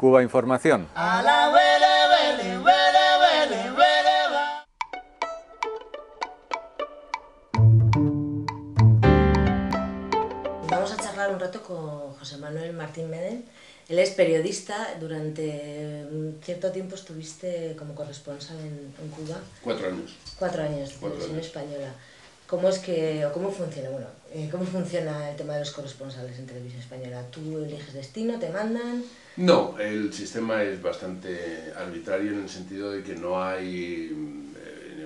Cuba Información. Vamos a charlar un rato con José Manuel Martín Medel. Él es periodista. Durante un cierto tiempo estuviste como corresponsal en Cuba. 4 años. 4 años de televisión española. ¿Cómo funciona? Bueno, ¿cómo funciona el tema de los corresponsales en televisión española? ¿Tú eliges destino, te mandan? No, el sistema es bastante arbitrario en el sentido de que no hay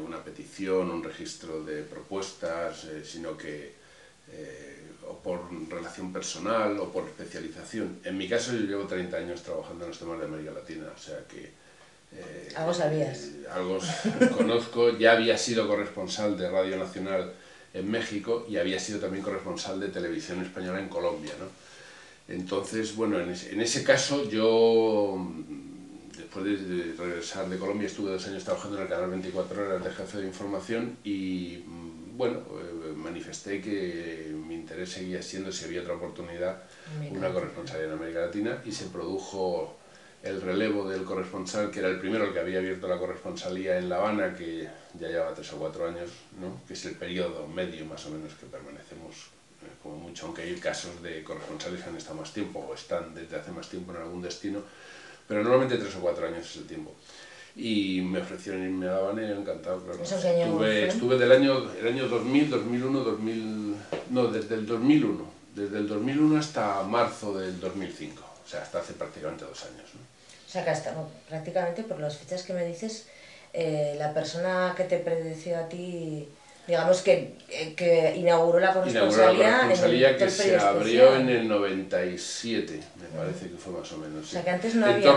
una petición, un registro de propuestas, sino que o por relación personal o por especialización. En mi caso yo llevo 30 años trabajando en los temas de América Latina, o sea que ¿Algo sabías? Algo conozco. Ya había sido corresponsal de Radio Nacional en México y había sido también corresponsal de Televisión Española en Colombia, ¿no? Entonces, bueno, en ese caso yo, después de regresar de Colombia, estuve 2 años trabajando en el canal 24 Horas de jefe de información y, bueno, manifesté que mi interés seguía siendo, si había otra oportunidad, una corresponsalía en América Latina, y se produjo el relevo del corresponsal, que era el primero, el que había abierto la corresponsalía en La Habana, que ya lleva 3 o 4 años, ¿no? Que es el periodo medio más o menos que permanecemos, como mucho, aunque hay casos de corresponsales que han estado más tiempo o están desde hace más tiempo en algún destino, pero normalmente 3 o 4 años es el tiempo. Y me ofrecieron irme a La Habana y encantado, claro. Estuve el año 2000, 2001, 2000... No, desde el 2001. Desde el 2001 hasta marzo del 2005. O sea, hasta hace prácticamente 2 años, ¿no? O sea, que hasta, prácticamente, por las fechas que me dices, la persona que te predececió a ti, digamos que inauguró la corresponsalía, que se abrió en el 97, me parece que fue más o menos. O sea, que antes no en había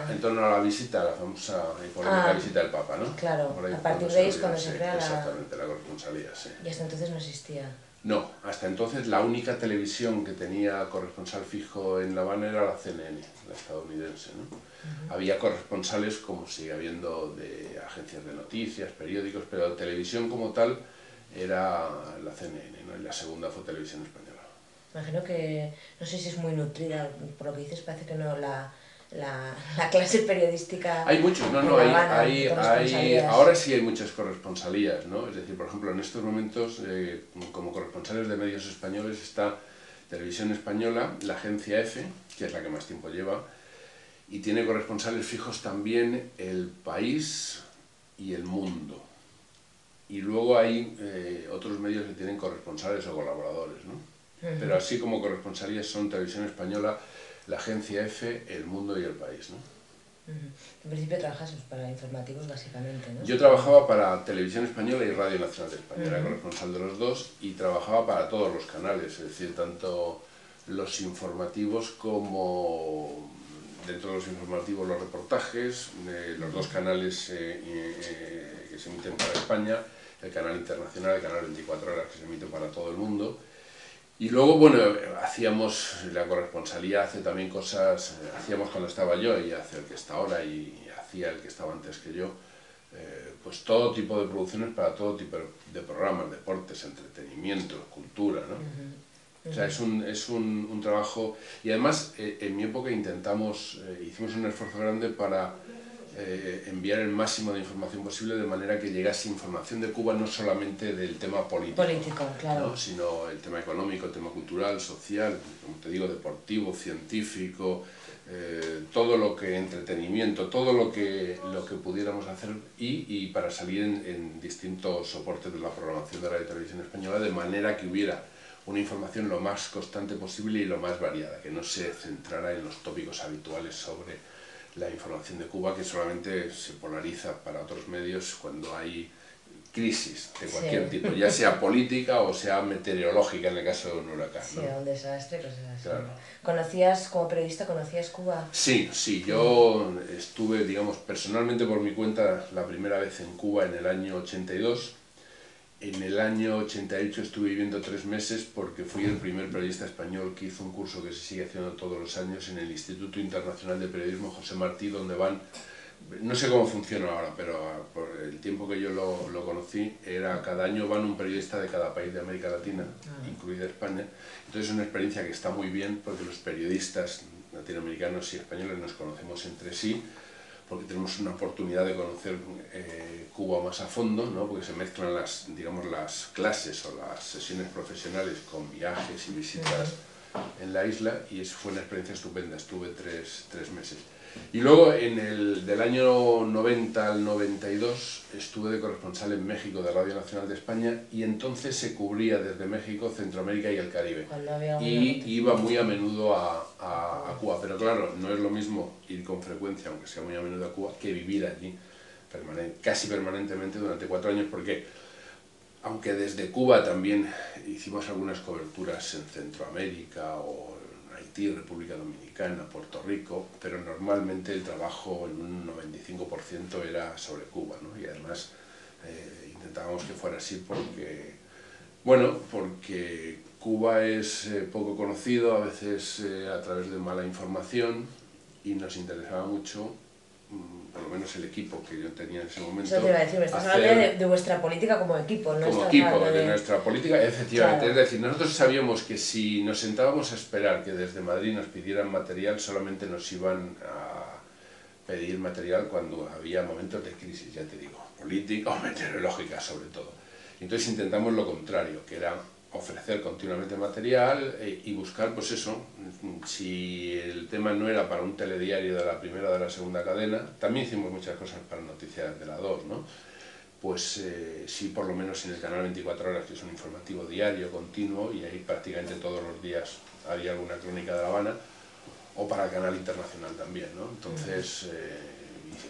en torno a la visita, la famosa y polémica visita del Papa, ¿no? Claro, a partir de ahí es cuando se crea exactamente, la corresponsalía, sí. Y hasta entonces no existía. No, hasta entonces la única televisión que tenía corresponsal fijo en La Habana era la CNN, la estadounidense, ¿no? Había corresponsales, como sigue habiendo, de agencias de noticias, periódicos, pero televisión como tal era la CNN, ¿no? Y la segunda fue Televisión Española. Imagino que, no sé si es muy nutrida, por lo que dices parece que no, la clase periodística. Hay muchos, ahora sí hay muchas corresponsalías, ¿no? Es decir, por ejemplo, en estos momentos, como corresponsales de medios españoles, está Televisión Española, la agencia EFE, que es la que más tiempo lleva, y tiene corresponsales fijos también El País y El Mundo. Y luego hay otros medios que tienen corresponsales o colaboradores, ¿no? Pero así como corresponsalías son Televisión Española, la agencia EFE, El Mundo y El País, ¿no? En principio trabajas para informativos, básicamente, ¿no? Yo trabajaba para Televisión Española y Radio Nacional de España, era corresponsal de los dos, y trabajaba para todos los canales, es decir, tanto los informativos como, dentro de los informativos, los reportajes, los 2 canales que se emiten para España, el canal internacional, el canal 24 Horas, que se emite para todo el mundo. Y luego, bueno, hacíamos la corresponsalía, hace también cosas, hacíamos cuando estaba yo y hace el que está ahora y hacía el que estaba antes que yo, pues todo tipo de producciones para todo tipo de programas, deportes, entretenimiento, cultura, ¿no? O sea, es un trabajo, y además en mi época hicimos un esfuerzo grande para enviar el máximo de información posible, de manera que llegase información de Cuba no solamente del tema político, claro, ¿no? Sino el tema económico, el tema cultural, social, como te digo, deportivo, científico, todo lo que entretenimiento, todo lo que pudiéramos hacer, y para salir en distintos soportes de la programación de Radio y Televisión Española, de manera que hubiera una información lo más constante posible y lo más variada, que no se centrara en los tópicos habituales sobre la información de Cuba, que solamente se polariza para otros medios cuando hay crisis de cualquier tipo, ya sea política o sea meteorológica, en el caso de un huracán, ¿no? Sí, un desastre, cosas así. Claro. Como periodista, ¿conocías Cuba? Sí, yo estuve, digamos, personalmente por mi cuenta la primera vez en Cuba en el año 82. En el año 88 estuve viviendo 3 meses porque fui el primer periodista español que hizo un curso que se sigue haciendo todos los años en el Instituto Internacional de Periodismo José Martí, donde van, no sé cómo funciona ahora, pero por el tiempo que yo lo conocí, cada año van un periodista de cada país de América Latina, incluida España. Entonces es una experiencia que está muy bien porque los periodistas latinoamericanos y españoles nos conocemos entre sí, porque tenemos una oportunidad de conocer Cuba más a fondo, ¿no? Porque se mezclan digamos, las clases o las sesiones profesionales con viajes y visitas en la isla, y eso fue una experiencia estupenda. Estuve tres meses. Y luego, del año 90 al 92, estuve de corresponsal en México de Radio Nacional de España, y entonces se cubría desde México, Centroamérica y el Caribe. Y iba muy a menudo a Cuba, pero claro, no es lo mismo ir con frecuencia, aunque sea muy a menudo a Cuba, que vivir allí casi permanentemente durante 4 años, porque aunque desde Cuba también hicimos algunas coberturas en Centroamérica o Haití, República Dominicana, Puerto Rico, pero normalmente el trabajo en un 95% era sobre Cuba, ¿no? Y además intentábamos que fuera así porque Cuba es poco conocido, a veces a través de mala información, y nos interesaba mucho, por lo menos el equipo que yo tenía en ese momento. Eso te iba a decir, me estás hablando de vuestra política como equipo, ¿no? Como equipo, de nuestra política, efectivamente. Claro. Es decir, nosotros sabíamos que si nos sentábamos a esperar que desde Madrid nos pidieran material, solamente nos iban a pedir material cuando había momentos de crisis, ya te digo, política o meteorológica sobre todo. Entonces intentamos lo contrario, que era ofrecer continuamente material y buscar, pues eso, si el tema no era para un telediario de la primera o de la segunda cadena, también hicimos muchas cosas para Noticias de la 2, ¿no? Pues sí, por lo menos en el canal 24 horas, que es un informativo diario, continuo, y ahí prácticamente todos los días había alguna crónica de La Habana, o para el canal internacional también, ¿no? Entonces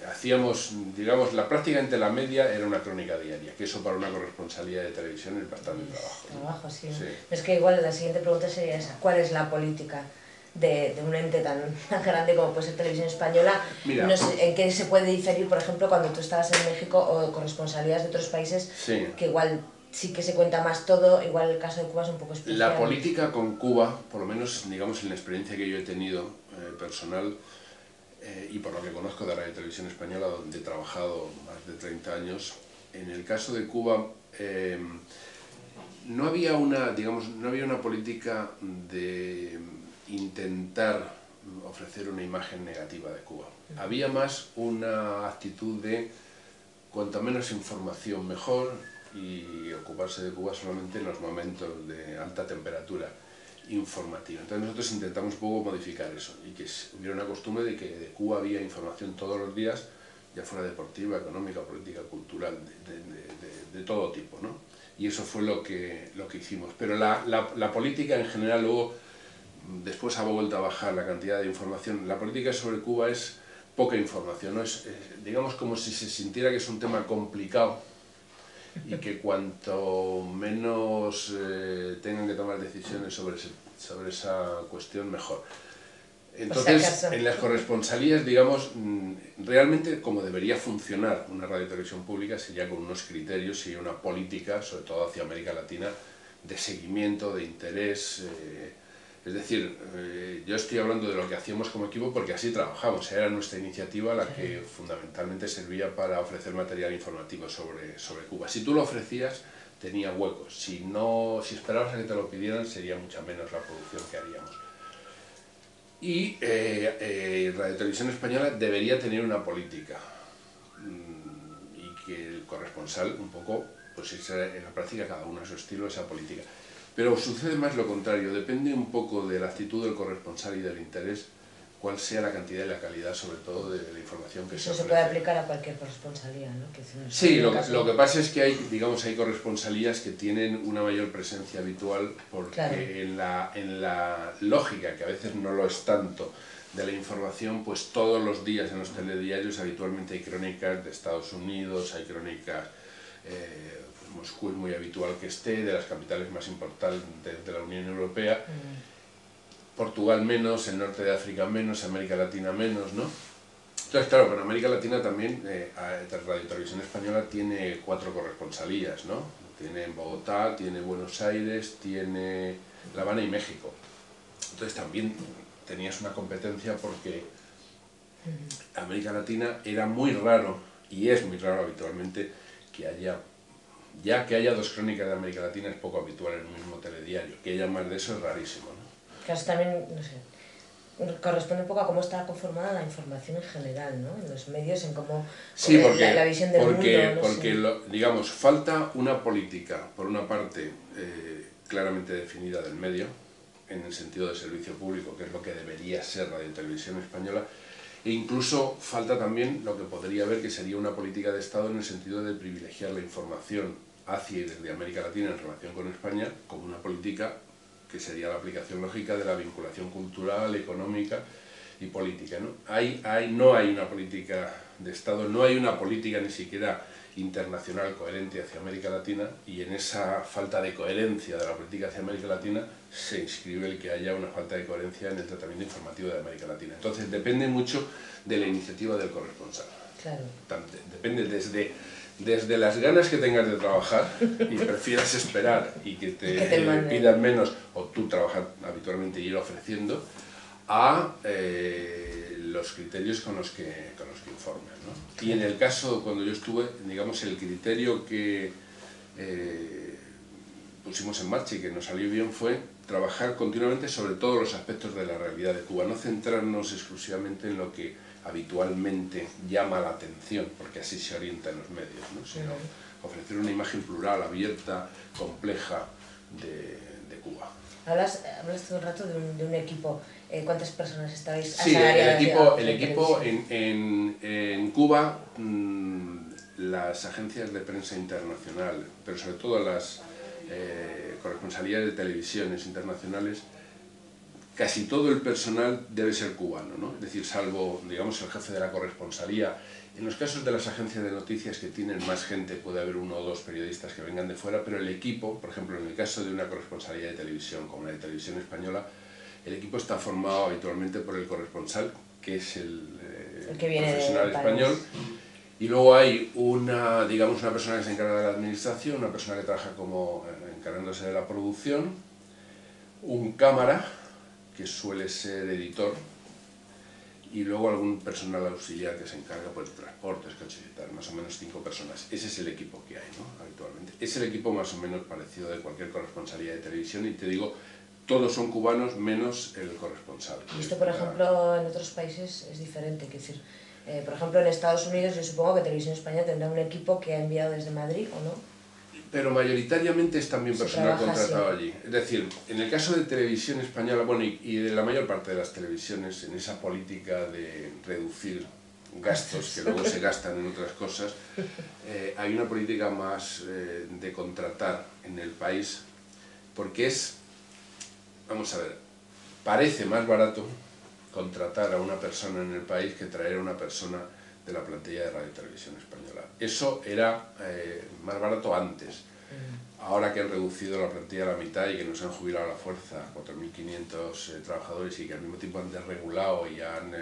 hacíamos, digamos, prácticamente la media era una crónica diaria, que eso para una corresponsalía de televisión es bastante trabajo. Trabajo, sí. Sí. Es que igual la siguiente pregunta sería esa: ¿cuál es la política de un ente tan grande como puede ser Televisión Española? Mira, no sé, ¿en qué se puede diferir, por ejemplo, cuando tú estabas en México o corresponsalías de otros países, sí, que igual sí que se cuenta más todo, igual el caso de Cuba es un poco especial? La política con Cuba, por lo menos, digamos, en la experiencia que yo he tenido personal, y por lo que conozco de Radio Televisión Española, donde he trabajado más de 30 años, en el caso de Cuba no había una política de intentar ofrecer una imagen negativa de Cuba. Había más una actitud de cuanto menos información mejor, y ocuparse de Cuba solamente en los momentos de alta temperatura informativa. Entonces nosotros intentamos un poco modificar eso, y que hubiera una costumbre de que de Cuba había información todos los días, ya fuera deportiva, económica, política, cultural, de todo tipo, ¿no? Y eso fue lo que hicimos. Pero la política en general, luego, después ha vuelto a bajar la cantidad de información. La política sobre Cuba es poca información, ¿no? Digamos como si se sintiera que es un tema complicado, y que cuanto menos tengan que tomar decisiones sobre esa cuestión, mejor. Entonces, en las corresponsalías, digamos, realmente como debería funcionar una radio y televisión pública sería con unos criterios y una política, sobre todo hacia América Latina, de seguimiento, de interés. Es decir, yo estoy hablando de lo que hacíamos como equipo porque así trabajamos, era nuestra iniciativa la que fundamentalmente servía para ofrecer material informativo sobre Cuba. Si tú lo ofrecías, tenía huecos; si esperabas a que te lo pidieran, sería mucha menos la producción que haríamos. Y Radio Televisión Española debería tener una política, y que el corresponsal un poco, pues en la práctica, cada uno a su estilo, esa política. Pero sucede más lo contrario, depende un poco de la actitud del corresponsal y del interés, cuál sea la cantidad y la calidad, sobre todo, de la información que se ofrece. Eso se puede aplicar a cualquier corresponsalía, ¿no? Sí, lo que pasa es que hay corresponsalías que tienen una mayor presencia habitual, porque claro, en la lógica, que a veces no lo es tanto, de la información, pues todos los días en los telediarios habitualmente hay crónicas de Estados Unidos, hay crónicas... Moscú es muy habitual que esté, de las capitales más importantes de la Unión Europea, Portugal menos, el norte de África menos, América Latina menos, ¿no? Entonces, claro, pero en América Latina también Radio Televisión Española tiene 4 corresponsalías, ¿no? Tiene en Bogotá, tiene Buenos Aires, tiene La Habana y México. Entonces también tenías una competencia, porque América Latina era muy raro, y es muy raro habitualmente, que haya 2 crónicas de América Latina. Es poco habitual en un mismo telediario. Que haya más de eso es rarísimo, ¿no? Claro, también, no sé, corresponde un poco a cómo está conformada la información en general, ¿no? En los medios, en cómo sí, porque, la visión del mundo. Porque digamos, falta una política, por una parte, claramente definida del medio, en el sentido de servicio público, que es lo que debería ser Radio y Televisión Española, e incluso falta también lo que podría haber, que sería una política de Estado en el sentido de privilegiar la información hacia y desde América Latina en relación con España como una política que sería la aplicación lógica de la vinculación cultural, económica y política, ¿no? No hay una política de Estado, no hay una política ni siquiera internacional coherente hacia América Latina, y en esa falta de coherencia de la política hacia América Latina se inscribe el que haya una falta de coherencia en el tratamiento informativo de América Latina. Entonces depende mucho de la iniciativa del corresponsal. Claro. Depende desde las ganas que tengas de trabajar y prefieras esperar y que te pidan menos, o tú trabajas habitualmente y ir ofreciendo, a los criterios con los que informes, ¿no? Y en el caso, cuando yo estuve, digamos, el criterio que pusimos en marcha y que nos salió bien fue trabajar continuamente sobre todos los aspectos de la realidad de Cuba, no centrarnos exclusivamente en lo que habitualmente llama la atención, porque así se orientan los medios, ¿no? Sino ofrecer una imagen plural, abierta, compleja de Cuba. Hablas todo el rato de un equipo. ¿Cuántas personas estáis? Sí, el equipo en Cuba, las agencias de prensa internacional, pero sobre todo las corresponsalías de televisiones internacionales, casi todo el personal debe ser cubano, ¿no? Es decir, salvo, digamos, el jefe de la corresponsalía. En los casos de las agencias de noticias que tienen más gente, puede haber uno o dos periodistas que vengan de fuera, pero el equipo, por ejemplo, en el caso de una corresponsalía de televisión, como la de Televisión Española, el equipo está formado habitualmente por el corresponsal, que es el profesional español, y luego hay una persona que se encarga de la administración, una persona que trabaja como encargándose de la producción, un cámara, que suele ser editor, y luego algún personal auxiliar que se encarga pues, de transportes, coches y tal, más o menos 5 personas. Ese es el equipo que hay, ¿no? Habitualmente. Es el equipo más o menos parecido de cualquier corresponsalía de televisión, y te digo, todos son cubanos menos el corresponsal. Y esto, por ejemplo, en otros países es diferente, es decir, por ejemplo, en Estados Unidos yo supongo que Televisión Española tendrá un equipo que ha enviado desde Madrid, ¿o no? Pero mayoritariamente es también personal contratado allí. Es decir, en el caso de Televisión Española, bueno, y de la mayor parte de las televisiones, en esa política de reducir gastos que luego se gastan en otras cosas, hay una política más de contratar en el país, porque es, vamos a ver, parece más barato contratar a una persona en el país que traer a una persona de la plantilla de Radio y Televisión Española. Eso era más barato antes. Ahora que han reducido la plantilla a la mitad y que nos han jubilado a la fuerza 4.500 trabajadores, y que al mismo tiempo han desregulado y han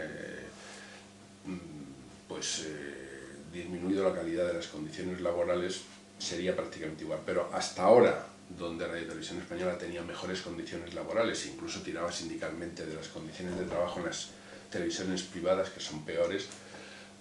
disminuido la calidad de las condiciones laborales, sería prácticamente igual. Pero hasta ahora, donde Radio y Televisión Española tenía mejores condiciones laborales, incluso tiraba sindicalmente de las condiciones de trabajo en las televisiones privadas, que son peores,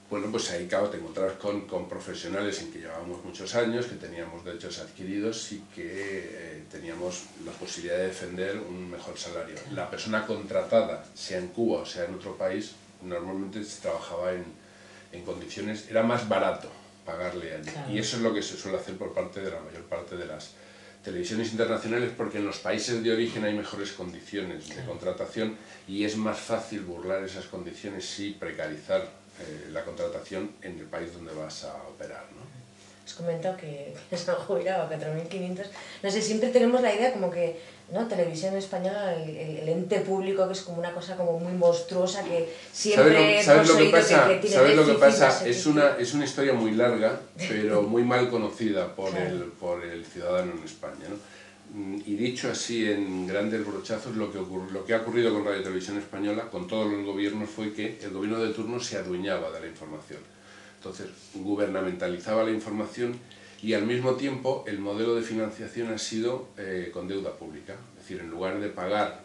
bueno, pues ahí, claro, te encontrabas con profesionales en que llevábamos muchos años, que teníamos derechos adquiridos y que teníamos la posibilidad de defender un mejor salario. La persona contratada, sea en Cuba o sea en otro país, normalmente se trabajaba en condiciones, era más barato pagarle allí. Claro. Y eso es lo que se suele hacer por parte de la mayor parte de las televisiones internacionales, porque en los países de origen hay mejores condiciones de contratación y es más fácil burlar esas condiciones y precarizar la contratación en el país donde vas a operar, ¿no? Has comentado que se han jubilado a 4.500. No sé, siempre tenemos la idea como que, ¿no? Televisión Española, el ente público, que es como una cosa como muy monstruosa, que siempre ¿Sabes lo que pasa? ¿Sabes lo que pasa? Es una historia muy larga, pero muy mal conocida por, claro, el ciudadano en España, ¿no? Y dicho así en grandes brochazos, lo que ha ocurrido con Radio y Televisión Española, con todos los gobiernos, fue que el gobierno de turno se adueñaba de la información. Entonces, gubernamentalizaba la información, y al mismo tiempo el modelo de financiación ha sido con deuda pública. Es decir, en lugar de pagar,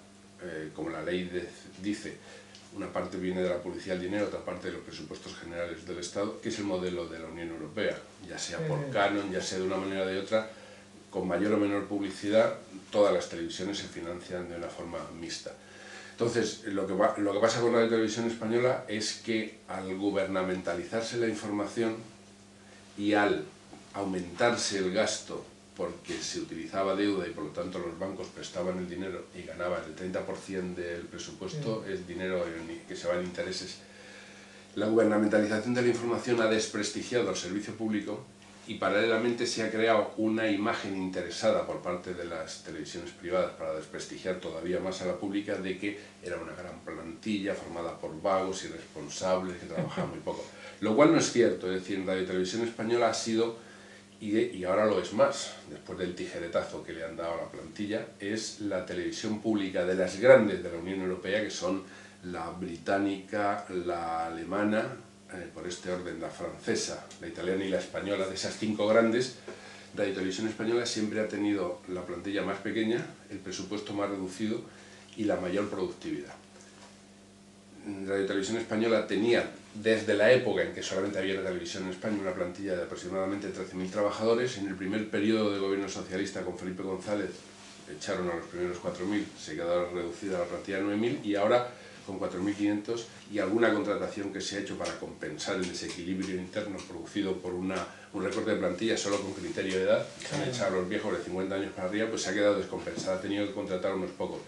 como la ley dice, una parte viene de la publicidad del dinero, otra parte de los presupuestos generales del Estado, que es el modelo de la Unión Europea, ya sea por canon, ya sea de una manera o de otra, con mayor o menor publicidad, todas las televisiones se financian de una forma mixta. Entonces, lo que pasa con Radio Televisión Española es que al gubernamentalizarse la información y al aumentarse el gasto porque se utilizaba deuda y por lo tanto los bancos prestaban el dinero y ganaban el 30% del presupuesto, es dinero que se va en intereses, la gubernamentalización de la información ha desprestigiado al servicio público y paralelamente se ha creado una imagen interesada por parte de las televisiones privadas para desprestigiar todavía más a la pública de que era una gran plantilla formada por vagos, irresponsables, que trabajaban muy poco. Lo cual no es cierto, es decir, en Radio Televisión Española ha sido, y ahora lo es más, después del tijeretazo que le han dado a la plantilla, es la televisión pública de las grandes de la Unión Europea, que son la británica, la alemana, por este orden, la francesa, la italiana y la española. De esas 5 grandes, Radio Televisión Española siempre ha tenido la plantilla más pequeña, el presupuesto más reducido y la mayor productividad. Radio Televisión Española tenía, desde la época en que solamente había una televisión en España, una plantilla de aproximadamente 13.000 trabajadores. En el primer periodo de gobierno socialista con Felipe González echaron a los primeros 4.000, se quedó reducida la plantilla a 9.000 y ahora con 4.500 y alguna contratación que se ha hecho para compensar el desequilibrio interno producido por un recorte de plantilla solo con criterio de edad, se han echado a los viejos de 50 años para arriba, pues se ha quedado descompensada, ha tenido que contratar unos pocos.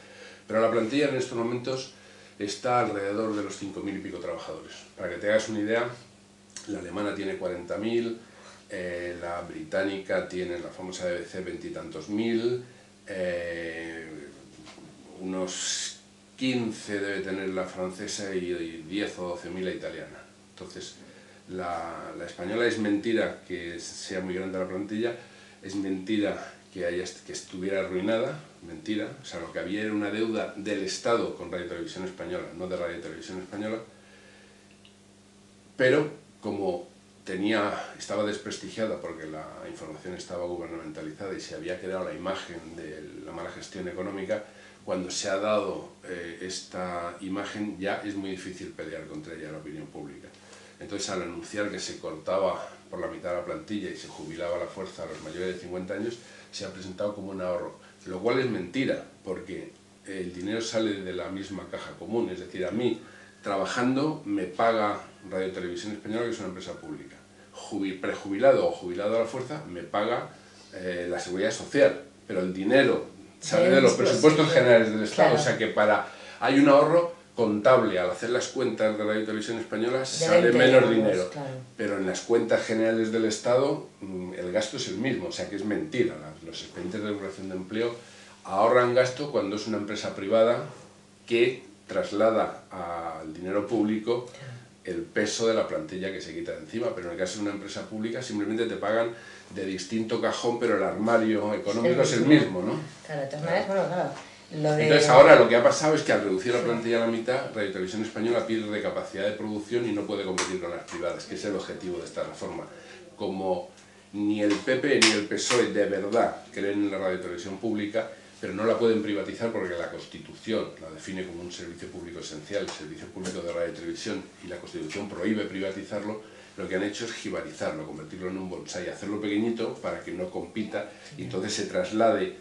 Pero la plantilla en estos momentos está alrededor de los 5.000 y pico trabajadores. Para que te hagas una idea, la alemana tiene 40.000, la británica tiene, la famosa BBC, 20 y tantos mil, unos 15 debe tener la francesa y 10 o 12.000 la italiana. Entonces, la española es mentira que sea muy grande la plantilla, es mentira que estuviera arruinada, mentira. O sea, lo que había era una deuda del Estado con Radio Televisión Española, no de Radio Televisión Española, pero como estaba desprestigiada porque la información estaba gubernamentalizada y se había creado la imagen de la mala gestión económica, cuando se ha dado esta imagen ya es muy difícil pelear contra ella en la opinión pública. Entonces, al anunciar que se cortaba por la mitad de la plantilla y se jubilaba a la fuerza a los mayores de 50 años, se ha presentado como un ahorro, lo cual es mentira, porque el dinero sale de la misma caja común, es decir, a mí, trabajando, me paga Radio Televisión Española, que es una empresa pública. Prejubilado o jubilado a la fuerza, me paga la Seguridad Social, pero el dinero sale de los presupuestos generales del Estado, claro. O sea que hay un ahorro contable. Al hacer las cuentas de Radio Televisión Española sale menos dinero, claro. Pero en las cuentas generales del Estado el gasto es el mismo, o sea que es mentira. Los expedientes de regulación de empleo ahorran gasto cuando es una empresa privada que traslada al dinero público el peso de la plantilla que se quita de encima, pero en el caso de una empresa pública simplemente te pagan de distinto cajón, pero el armario económico es el mismo, ¿no? Claro, de todas maneras, bueno, claro. Entonces ahora lo que ha pasado es que al reducir la plantilla a la mitad, Radio Televisión Española pierde capacidad de producción y no puede competir con las privadas, que es el objetivo de esta reforma. Como ni el PP ni el PSOE de verdad creen en la Radio Televisión Pública, pero no la pueden privatizar porque la Constitución la define como un servicio público esencial, el servicio público de radio y televisión, y la Constitución prohíbe privatizarlo, lo que han hecho es jibarizarlo, convertirlo en un bonsai, hacerlo pequeñito para que no compita y entonces se traslade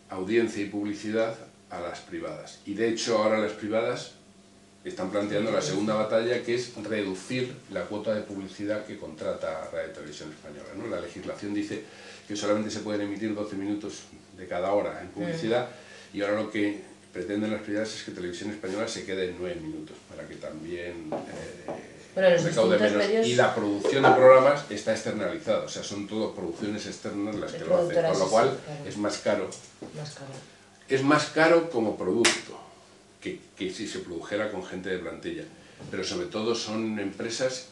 audiencia y publicidad a las privadas. Y de hecho ahora las privadas están planteando la segunda batalla, que es reducir la cuota de publicidad que contrata Radio Televisión Española, ¿no? La legislación dice que solamente se pueden emitir 12 minutos de cada hora en publicidad y ahora lo que pretenden las privadas es que Televisión Española se quede en 9 minutos para que también recaude menos. Medios... Y la producción de programas está externalizada, o sea, son todas producciones externas las que lo hacen, con lo cual es más caro. Es más caro como producto que si se produjera con gente de plantilla, pero sobre todo son empresas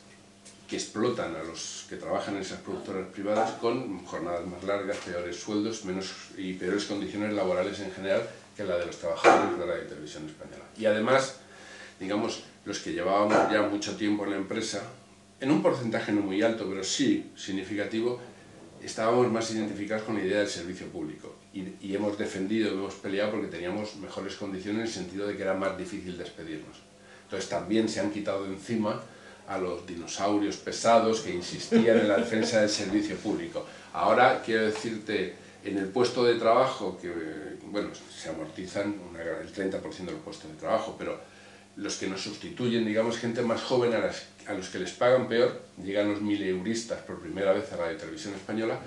que explotan a los que trabajan en esas productoras privadas con jornadas más largas, peores sueldos y peores condiciones laborales en general que la de los trabajadores de Radio y Televisión Española. Y además, digamos, los que llevábamos ya mucho tiempo en la empresa, en un porcentaje no muy alto, pero sí significativo, estábamos más identificados con la idea del servicio público y hemos defendido, hemos peleado porque teníamos mejores condiciones en el sentido de que era más difícil despedirnos. Entonces también se han quitado de encima a los dinosaurios pesados que insistían en la defensa del servicio público. Ahora, quiero decirte, En el puesto de trabajo, que bueno, se amortizan el 30% de los puestos de trabajo, pero los que nos sustituyen, digamos, gente más joven a los que les pagan peor, llegan los mileuristas por primera vez a Radio Televisión Española,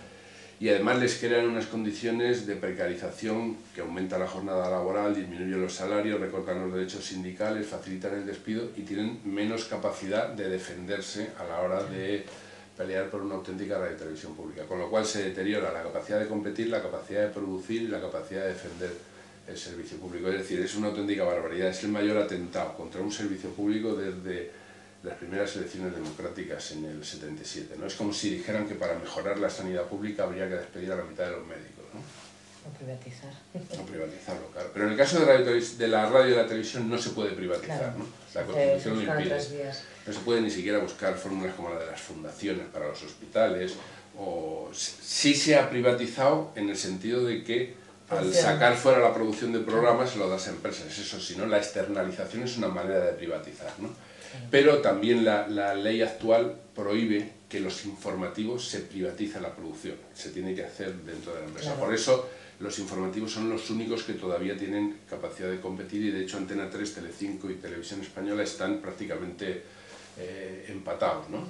y además les crean unas condiciones de precarización que aumentan la jornada laboral, disminuyen los salarios, recortan los derechos sindicales, facilitan el despido y tienen menos capacidad de defenderse a la hora de pelear por una auténtica radiotelevisión pública, con lo cual se deteriora la capacidad de competir, la capacidad de producir y la capacidad de defender el servicio público. Es decir, es una auténtica barbaridad, es el mayor atentado contra un servicio público desde las primeras elecciones democráticas en el 77, ¿no? Es como si dijeran que para mejorar la sanidad pública habría que despedir a la mitad de los médicos, ¿no? O privatizar. O privatizarlo, claro. Pero en el caso de la radio y la televisión no se puede privatizar, Claro. ¿no? La Constitución lo buscar impide. otras vías. No se puede ni siquiera buscar fórmulas como la de las fundaciones para los hospitales, o sí se ha privatizado en el sentido de que al sacar fuera la producción de programas se lo das a empresas. Eso sí, ¿no? La externalización es una manera de privatizar, ¿no? Pero también la ley actual prohíbe que los informativos se privatice la producción, se tiene que hacer dentro de la empresa. Claro. Por eso los informativos son los únicos que todavía tienen capacidad de competir, y de hecho Antena 3, Telecinco y Televisión Española están prácticamente empatados, ¿no?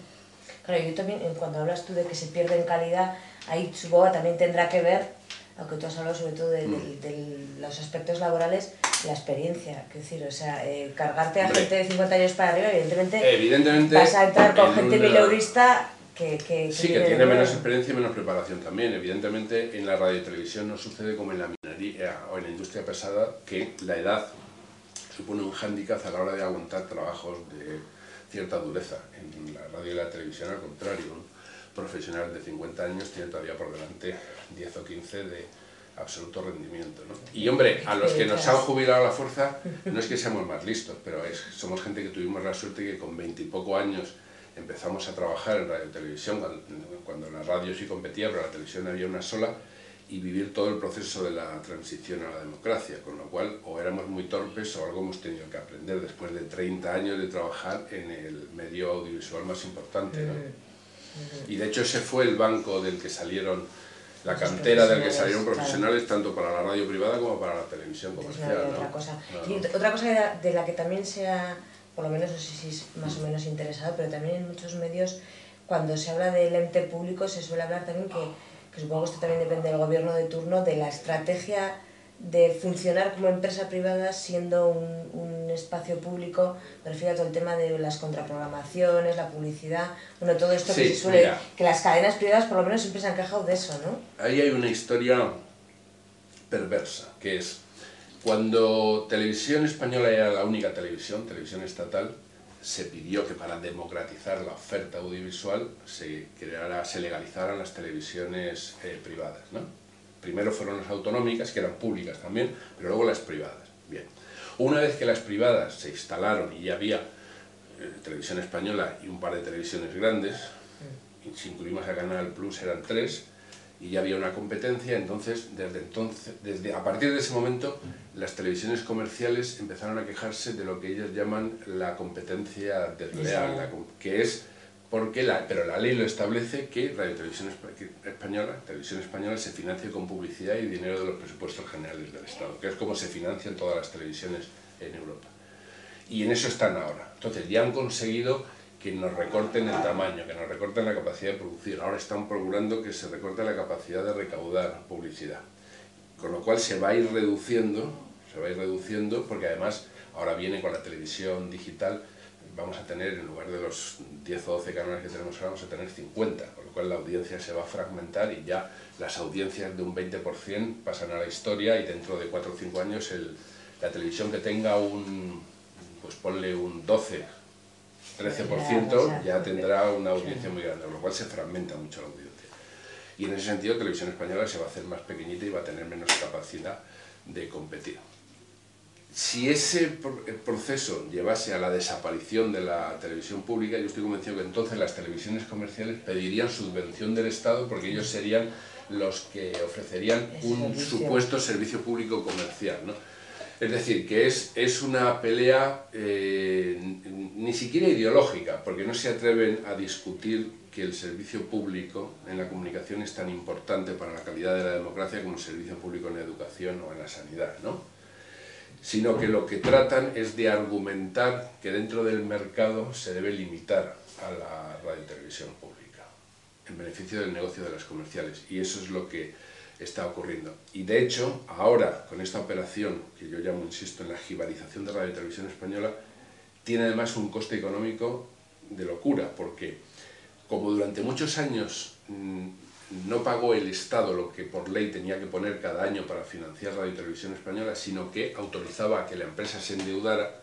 Claro, yo también, cuando hablas tú de que se pierde en calidad, ahí supongo que también tendrá que ver, aunque tú has hablado sobre todo de los aspectos laborales, la experiencia, es decir, o sea, cargarte a Hombre, gente de 50 años para arriba, evidentemente vas a entrar con gente mileurista que sí, que tiene menos experiencia y menos preparación también. Evidentemente en la radio y televisión no sucede como en la minería o en la industria pesada, que la edad supone un hándicap a la hora de aguantar trabajos de cierta dureza. En la radio y la televisión, al contrario, un profesional de 50 años tiene todavía por delante 10 o 15 de absoluto rendimiento, ¿no? Y hombre, a los que nos han jubilado a la fuerza, no es que seamos más listos, pero somos gente que tuvimos la suerte que con 20 y poco años empezamos a trabajar en radio y televisión, cuando en la radio sí competía, pero en la televisión había una sola, y vivir todo el proceso de la transición a la democracia, con lo cual o éramos muy torpes o algo hemos tenido que aprender después de 30 años de trabajar en el medio audiovisual más importante, ¿no? Y de hecho ese fue el banco del que salieron, la cantera del que salieron profesionales, claro, tanto para la radio privada como para la televisión comercial, ¿no? Otra cosa. No. Y otra cosa de la que también se ha, por lo menos no sé si es más o menos interesado, pero también en muchos medios, cuando se habla del ente público, se suele hablar también que supongo que esto también depende del gobierno de turno, de la estrategia de funcionar como empresa privada siendo un espacio público. Me refiero a todo el tema de las contraprogramaciones, la publicidad, bueno, todo esto sí, que se suele, mira, que las cadenas privadas por lo menos siempre se han quejado de eso, ¿no? Ahí hay una historia perversa, que es cuando Televisión Española era la única televisión estatal, se pidió que para democratizar la oferta audiovisual se legalizaran las televisiones privadas, ¿no? Primero fueron las autonómicas, que eran públicas también, pero luego las privadas. Bien. Una vez que las privadas se instalaron y ya había Televisión Española y un par de televisiones grandes, y si incluimos a Canal Plus eran 3, y ya había una competencia, entonces, a partir de ese momento, las televisiones comerciales empezaron a quejarse de lo que ellos llaman la competencia desleal, que es pero la ley lo establece, que Radio Televisión Española se financia con publicidad y dinero de los presupuestos generales del Estado, que es como se financian todas las televisiones en Europa. Y en eso están ahora. Entonces ya han conseguido que nos recorten el tamaño, que nos recorten la capacidad de producir. Ahora están procurando que se recorte la capacidad de recaudar publicidad. Con lo cual se va a ir reduciendo, porque además ahora viene con la televisión digital, vamos a tener, en lugar de los 10 o 12 canales que tenemos ahora, vamos a tener 50, con lo cual la audiencia se va a fragmentar y ya las audiencias de un 20% pasan a la historia, y dentro de 4 o 5 años la televisión que tenga pues ponle un 12, 13%, ya tendrá una audiencia muy grande, con lo cual se fragmenta mucho la audiencia. Y en ese sentido Televisión Española se va a hacer más pequeñita y va a tener menos capacidad de competir. Si ese proceso llevase a la desaparición de la televisión pública, yo estoy convencido que entonces las televisiones comerciales pedirían subvención del Estado, porque ellos serían los que ofrecerían un supuesto servicio público comercial, ¿no? Es decir, que es una pelea ni siquiera ideológica, porque no se atreven a discutir que el servicio público en la comunicación es tan importante para la calidad de la democracia como el servicio público en la educación o en la sanidad, ¿no? Sino que lo que tratan es de argumentar que dentro del mercado se debe limitar a la radio y televisión pública, en beneficio del negocio de las comerciales, y eso es lo que está ocurriendo. Y de hecho, ahora, con esta operación, que yo llamo, insisto, en la jibarización de Radio y Televisión Española, tiene además un coste económico de locura, porque como durante muchos años no pagó el Estado lo que por ley tenía que poner cada año para financiar Radio y Televisión Española, sino que autorizaba a que la empresa se endeudara,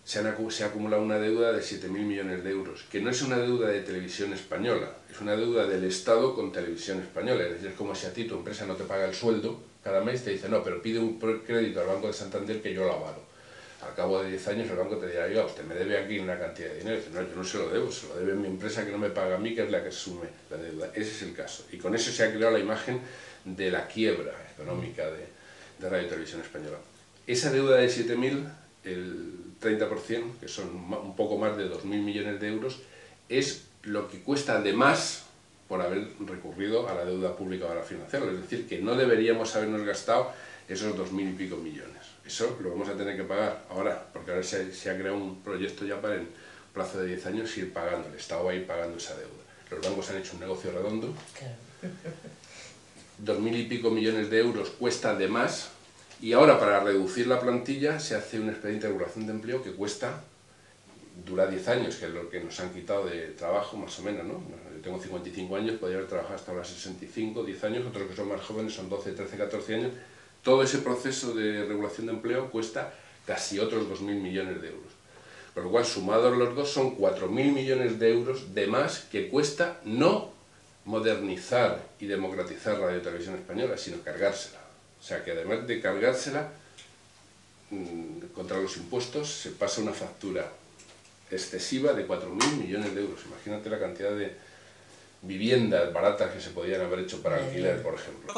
se ha acumulado una deuda de 7.000 millones de euros, que no es una deuda de Televisión Española, es una deuda del Estado con Televisión Española. Es decir, es como si a ti tu empresa no te paga el sueldo cada mes, te dice, no, pero pide un crédito al Banco de Santander que yo lo avalo. Al cabo de 10 años el banco te dirá, yo, usted me debe aquí una cantidad de dinero. Y dice, no, yo no se lo debo, se lo debe mi empresa que no me paga a mí, que es la que asume la deuda. Ese es el caso. Y con eso se ha creado la imagen de la quiebra económica de Radio y Televisión Española. Esa deuda de 7.000, el 30%, que son un poco más de 2.000 millones de euros, es lo que cuesta de más por haber recurrido a la deuda pública para financiarlo. Es decir, que no deberíamos habernos gastado esos 2.000 y pico millones. Eso lo vamos a tener que pagar ahora, porque ahora se ha creado un proyecto ya para en plazo de 10 años ir pagando, el Estado va a ir pagando esa deuda. Los bancos han hecho un negocio redondo, 2.000 y pico millones de euros cuesta de más, y ahora para reducir la plantilla se hace un expediente de regulación de empleo que dura 10 años, que es lo que nos han quitado de trabajo más o menos, ¿no? Yo tengo 55 años, podría haber trabajado hasta los 65, 10 años, otros que son más jóvenes son 12, 13, 14 años. Todo ese proceso de regulación de empleo cuesta casi otros 2.000 millones de euros. Por lo cual, sumados los dos, son 4.000 millones de euros de más que cuesta no modernizar y democratizar Radio y Televisión Española, sino cargársela. O sea que además de cargársela, contra los impuestos se pasa una factura excesiva de 4.000 millones de euros. Imagínate la cantidad de viviendas baratas que se podían haber hecho para alquiler, por ejemplo.